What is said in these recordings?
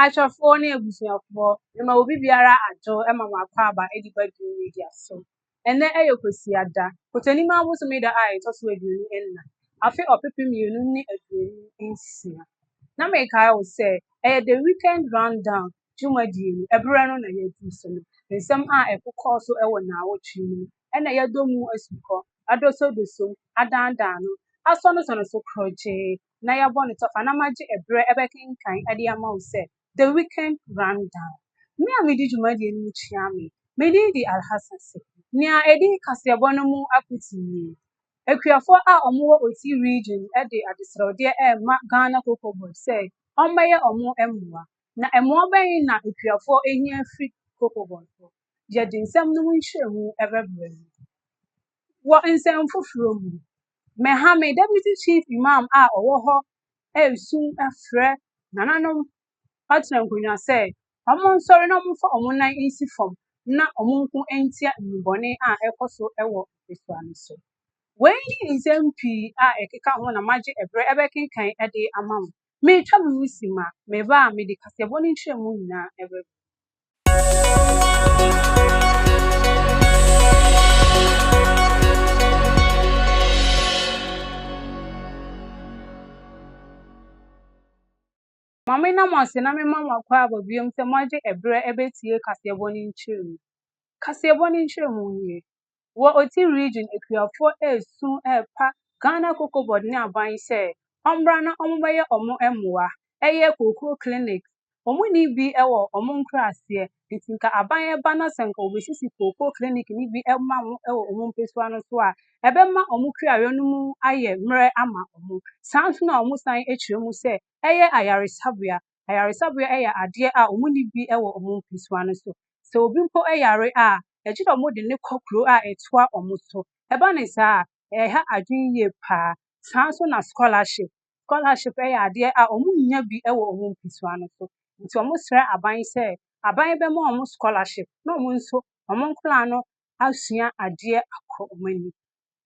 Akyerɛfoɔ ne abusuafoɔ, mema obi biara adwo ma makɔ aba adi badwin media so. Ɛnnɛ yɛ Kwasiada, Kotonim abosome da a ɛtɔ so 24, afe ɔpepem 2026. Na mekae wo sɛ, ɛyɛ the weekend rundown dwumadie no, ɛberɛ no na yɛadu so no. Nsɛm a ɛkokɔɔ so wɔ naawɔtwe mu, ɛna yɛadɔ mu asukɔ, adɔsɔdɔsɔm, adandan no, asɔnesɔne so korɔgyee, na yɛabɔ ne tɔfa na magye ɛberɛ ɛbɛkenkan de ama wo sɛ, the weekend rundown. Me a medi dwumadie no mu kyia me. Me din di Alhassase. Nea edi kaseɛbɔ no mu akotie. Akuafoɔ a wɔwɔ Oti region de adesrɛdeɛ ɛrema Ghana Cocoa Board sɛ ɔmmɛyɛ wɔn mmoa. Na mmoa bɛn na akuafoɔ ahia firi Cocoa Board so. Yɛde nsɛm no ho nhyɛmu ɛbɛbrɛ mu. Wɔ nsɛm foforɔ mu, mɛha me Deputy Chief Imam a ɔwɔ hɔ ɛresu afrɛ nananom atena nkonnwa sɛ ɔmo nsɔre na ɔmfa ɔmo nan nsi fam na ɔmo nko ntia nnubɔne a ɛkɔ so wɔ Mpesua no so. Wei ne nsɛm pii a ɛkeka ho na magye ɛberɛ ɛbɛkenkan de ama wo. Metwa me ho si ma, meba a mede kaseɛbɔ no nkyerɛmu nyinaa ɛbɛbrɛ. Mame na mo ase na mema mo akɔ aba biom sɛ magye ɛberɛ ɛbɛtie kaseɛbɔ no nkyerɛmu. Kaseɛbɔ no nkyerɛmu nie. Wɔ Oti region akuafoɔ ɛresu ɛrepa Ghana Cocoa Board ne aban sɛ ɔmmra na ɔmmɛyɛ ɔmo mmoa. Ɛyɛ cocoa clinic. Ɔmo ni bi wɔ ɔmo nkuraaseɛ. Nti nka aban ɛba na sɛ nka wɔbɛsisi cocoa clinic ne bi ɛma mo wɔ ɔmo Mpesua no so a, ɛbɛma ɔmo kuayɔ no mu ayɛ mmerɛ ama ɔmo. Saa nso na ɔmo san akyerɛ mu sɛ ɛyɛ ayaresabea. Ayaresabea ɛyɛ adeɛ a ɔmo ni bi wɔ ɔmo Mpesua no so. Sɛ obi mpo ɛyare a, ɛgye dɛ ɔmo de ne kɔ kuro a ɛtoa ɔmo so. Ɛba ne saa a, ɛha adwene yie paa. Saa nso na scholarship. Scholarship ɛyɛ adeɛ a ɔmo nnya bi wɔ ɔmo Mpesua no so. Nti ɔmo srɛ aban sɛ, aban bɛma ɔmo scholarship na ɔmo nso, ɔmo nkwadaa no asua adeɛ akɔ ɔmo anim.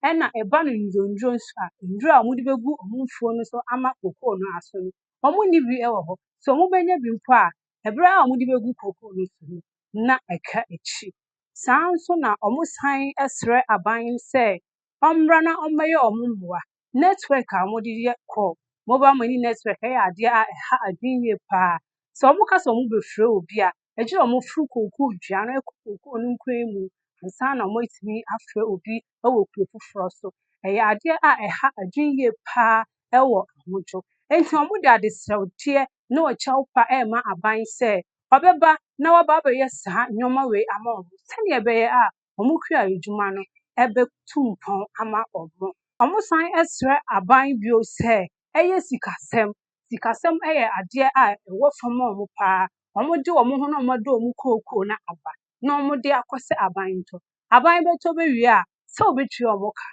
Ɛna ɛba no ndwondwo nso a, nduro a ɔmo de bɛgu ɔmo mfuo no so ama cocoa no aso no, ɔmo nni bi wɔ hɔ. Sɛ ɔmo bɛnya bi mpo a, ɛberɛ a ɔmo de bɛgu cocoa no so no, na ɛka akyi. Saa nso na ɔmo san srɛ aban sɛ ɔmmra na ɔmmɛyɛ ɔmo mmoa. Network a ɔmo de yɛ call, mobile money network ɛyɛ adeɛ a ɛha adwene yie paa. Sɛ ɔmo ka sɛ ɔmo bɛfrɛ obi a, ɛgye dɛ ɔmo foro cocoa dua no kɔ cocoa no nkwan mu ansa na ɔmo atumi afrɛ obi wɔ kuro foforɔ so. Ɛyɛ adeɛ a ɛha adwene yie paa wɔ ahodwo. Enti ɔmo de adesrɛdeɛ ne ɔkyɛw pa ɛrema aban sɛ ɔbɛba na waba abɛyɛ saa nneɛma wei ama ɔmo sɛdeɛ ɛbɛyɛ a ɔmo kuayɔ adwuma no ɛbɛtu mpɔn ama ɔmo. Ɔmo san srɛ aban bio sɛ ɛyɛ sikasɛm. Sikasɛm yɛ adeɛ a ɛwɔ fam ma ɔmo paa. Ɔmo de ɔmo ho na ɔmo de ɔmo cocoa no aba na ɔmo de akɔsɛ aban ntɔ. Aban bɛtɔ bɛwie a, sɛ obetua ɔmo ka.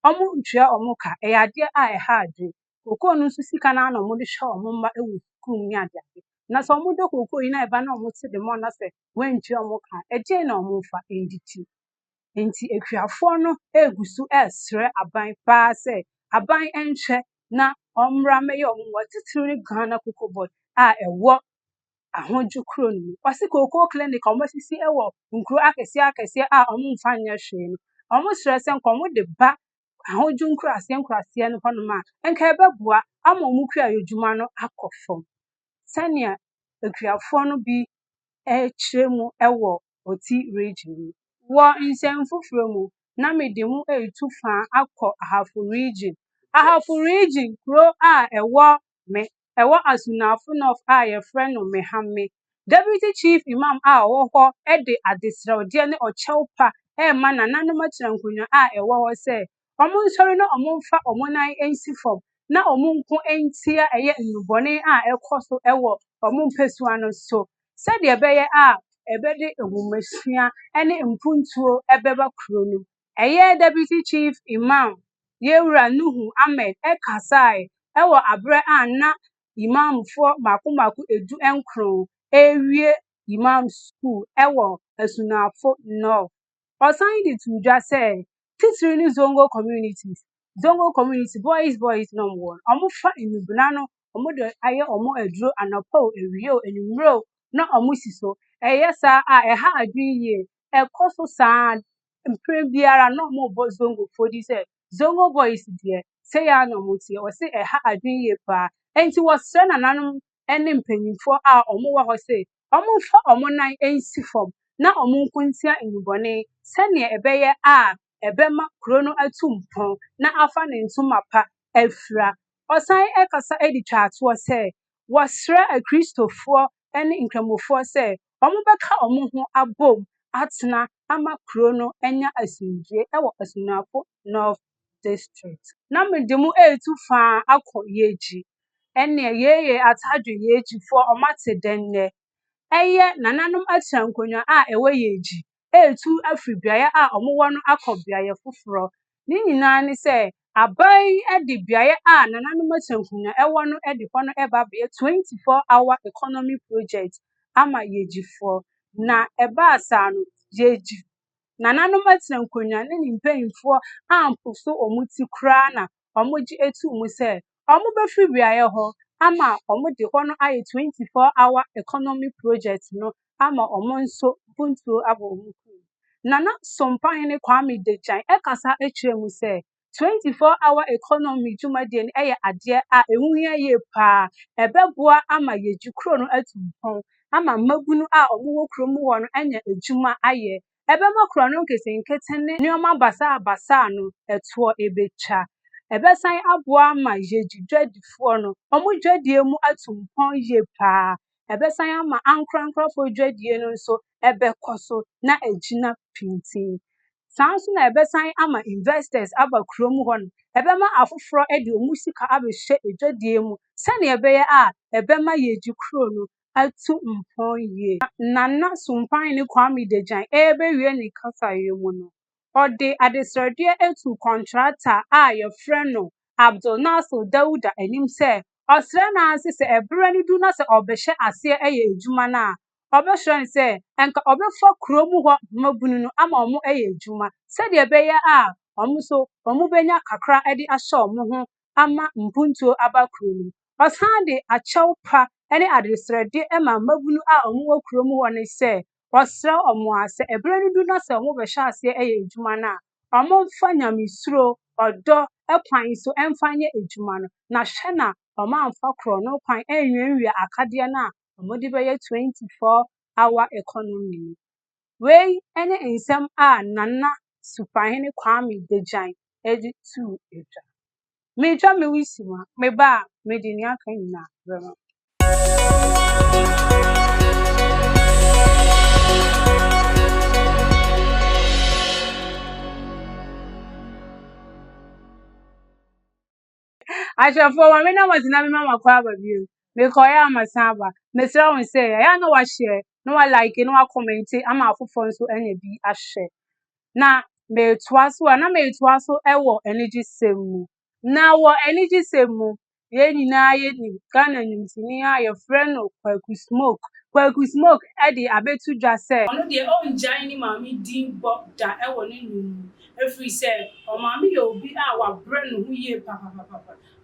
Ɔmo ntua ɔmo ka. Ɛyɛ adeɛ a ɛha adwene. Cocoa no nso sika no ara na ɔmo de hwɛ ɔmo mma wɔ sukuu mu ne adeade. Na sɛ ɔmo dɔ cocoa yi na ɛba na ɔmo te de ma na sɛ wɔantua ɔmo ka, ɛdeɛn na ɔmo mfa ndidi. Nti akuafoɔ no egu so ɛresrɛ aban paa sɛ aban nhwɛ na ɔmmra mmɛyɛ ɔmo mmoa titiri ne Ghana Cocoa Board a ɛwɔ ahodwo kuro no mu. Wɔse cocoa clinic a ɔmo asisi wɔ nkuro akɛseɛ akɛseɛ a ɔmo mfa nyɛ hwee no, ɔmo srɛ sɛ nka ɔmo de ba ahodwo nkuraseɛ nkuraseɛ no hɔnom a, nka ɛbɛboa ama ɔmo kuayɔ adwuma no akɔ fam. Sɛnea akuafoɔ no bi ɛrekyerɛ mu wɔ Oti region mu. Wɔ nsɛm foforɔ mu, na mede mu retu fa akɔ Ahafo region. Ahafo region kuro a ɛwɔ Asunafo North a yɛfrɛ no Mehame. Deputy Chief Imam a ɔwɔ hɔ de adesrɛdeɛ ne ɔkyɛw pa ɛrema nananom atena nkonnwa a ɛwɔ hɔ sɛ ɔmo nsɔre na ɔmo mfa ɔmo nan nsi fam na ɔmo nko ntia ɛyɛ nnubɔne a ɛkɔ so wɔ ɔmo Mpesua no so. Sɛdeɛ ɛbɛyɛ a ɛbɛde nhomasua ne mpuntuo ɛbɛba kuro no. Ɛyɛ Deputy Chief Imam Yewura Nuhu Ahmed ɛkasae ɛwɔ aberɛ a na imamfoɔ mako edu nkron ɛrewie imam school ɛwɔ Asunafo North. Ɔsan de to dwa sɛ titiri ne Zongo community boys number 1 ɔmo fa nnubuna no omo de aye omo aduro anapo ewie enumro na omo siso sa eha adwiye ekoso sa mpre biara na omo bo zongo fodi se zongo boys de say ya no mutie o se eha adwiye pa enti wo sre nananom ene mpanyimfo a omo wa ho se omo fa omo nan ensi fom na omo nkuntia enubone se ne ebeye a ebema kuro no atumpon na afa ne ntuma pa afra osan ekasa edi twato se wo sre akristofo ene nkramofo se omo beka omo ho abom atena ama kuro no enya asundie ewo asunafo North District na medemu etu fa akọ yeji ene yeye atadwe yeji fo omate denne eye nananom atira nkonwa a ewe yeji etu afribiaye a omowo no akọ biaye foforo ni nyina ne se abai edi biaye a nananom atira nkonwa ewo no edi ho no eba be 24-hour economy project ama yeji fo na eba asa no yeji nananom atira nkonwa ne nimpanyimfo amposo omuti kra na omoji etu mu se omo befri biaye ho ama omo de ho no aye 24-hour economy project no ama omo nso puntuo aba omo nana sompahene 𝗪𝗪𝗡𝗏 ekasa echiremu se 24-hour economy jumade ne eye ade a ehunhia ye pa ebeboa ama yeji kro no atumpon ama magunu a omo wo kro mu wo no enya ejuma aye ebema kro no nkesenkete ne nioma basa no eto ebecha ebesan aboa ama yeji dwadifo no omo dwadie mu atumpon ye pa ebesan ama ankrankrafo dwadie no nso ebekoso na ejina pintin sanso na ebesan ama investors aba krom ho no ebema afoforo edi omu sika abehye edwadie mu se ne ebeye a ebema yeji kro no atu mpon ye nana sompahene 𝗪𝗪𝗡𝗏 ebewie ne kasaye mu no ode adesrade etu contractor a ye freno Abdul-Nasir Dauda enim se osre na anse se ebre ni du na se obehye ase eye ejuma na obehye se enka obefa krom ho mabunu no ama omo eye ejuma se de ebeye a omo so omo benya kakra edi ahye omo ho ama mpuntuo aba krom osan de achewpa ene adesrade ema mabunu a omo wo krom ho ne se osre omo ase ebre ni du na se omo behye ase eye ejuma na omo mfa nyamesuro odo ekwan so emfanye ejuma no na hwe na omo amfa kro no kwan enwienwie akade na omo de beye 24-hour economy we ene ensem a nana supahene 𝗪𝗪𝗡𝗏 edi tu eja meja me wisima me ba me de ni aka nyina brema Ashafo wa me na mazina me mama kwa babio me koya amasaba me sra won se ya na wa share no wa like no wa comment ama afofo nso anya bi ahye na me toaso na me toaso ewo energy semu na wo energy semu ye nyina ye ni Ghana nimtini a ye friend no kwaku smoke e de abetu dwa se ono de on jan ni mami din bo da ewo ne num every say o mami ye obi a wa bre no hu ye papa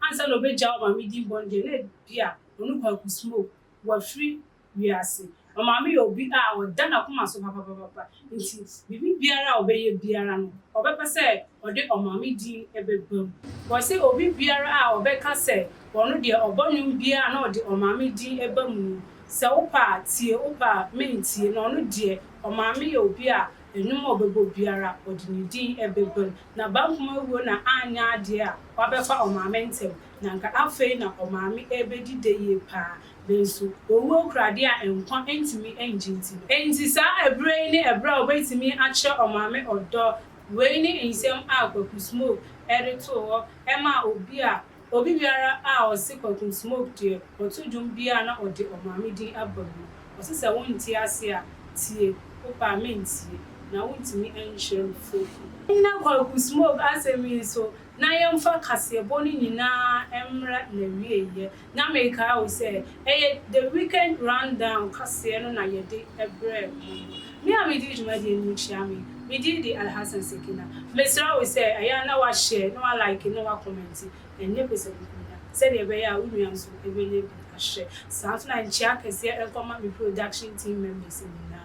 ansa no be ja o mami din bo de na bia onu kwaku smoke wa free wiase o mami ye obi a wa da na kuma so papa nti bibi biara obeye biara no obepa se ode o mami din ebebam wo se obi biara a obeka se ono de obonum biara na ode o mami din ebam se opa tie opa mentie na ono de o mami ye obi a enum obebo biara ode ni din ebebam na bankoma wo na anya ade a wabefa o mami ntem na nka afei na o mami ebedi de ye pa benso owo krade a enkwa entimi enjinti enti sa ebre ni ebra obetimi ache o mami odo we ni ensem a kwaku smoke ereto ho ema obi biara a osi kwaku smoke de otudum bia na ode o mami din abamu osi se wonti ase a tie opa mentie na wontimi enhwere fofu na kwaku smoke asemi so na yemfa kasebo ni nyina emra na wieye na meka o se the weekend rundown kase no na yede ebre Me a me di juma di ni chiami. Me di the Alhassan Sekina. Me sra we say aya na wa share, no wa like, no wa comment. And ne pese bukunda. Say the be ya unu am so e be ne bi a share. Sa to na nchia kese e come my production team members ni na.